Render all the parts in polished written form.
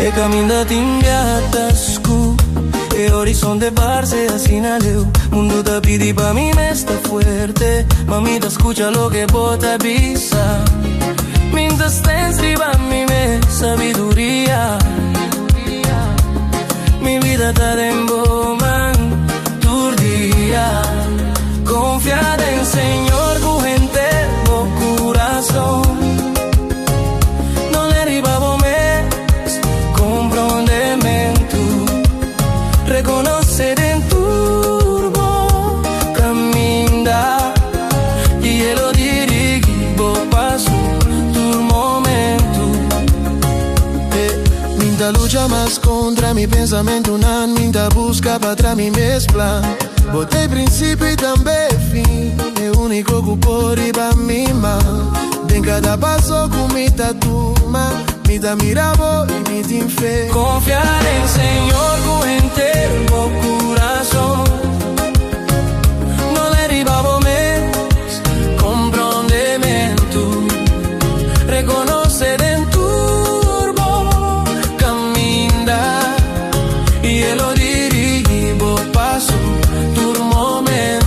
E caminho de inviata scu E horizonte parse assinaleu Mundo te pidi pa mí me está fuerte Mamita escucha lo que bota avisa Mientras está estriba mi me sabiduría Mi vida está en boman turdía Confiada en Señor con gente o corazón No le ribabo mes comprendimento Reconocer en turbo caminda Y él lo dirigivo paso tu momento Minta lucha más contra mi pensamento Nan minta busca para trás mi mescla Botei princípio e também fim É o único que pode para mim Em cada passo com mi turma Mi da mirabo e mi tin fe Confiar en Señor con entero corazón No derribamos mes comprendimiento Reconocer en turbo caminda Y él lo dirigivo paso tu momento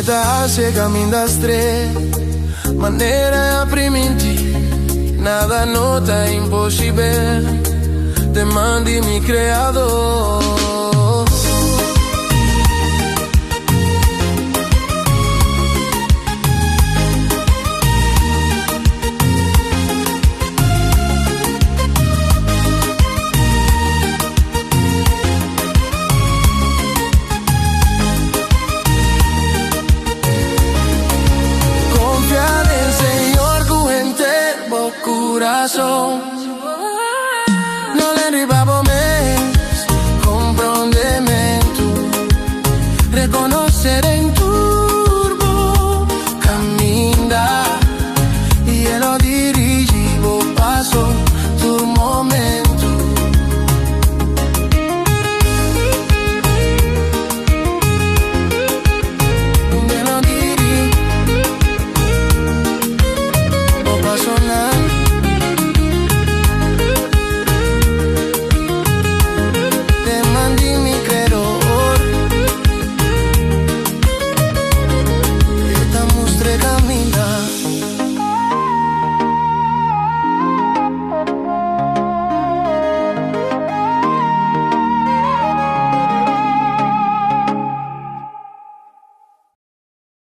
Esta hace caminho das três Maneira a primitir Nada não tá impossível Te mande mi criador corazón No le ribabo mes comprendimiento Reconocer en turbo caminda Y él lo dirigivo paso tu momento Y él lo dirigivo paso nada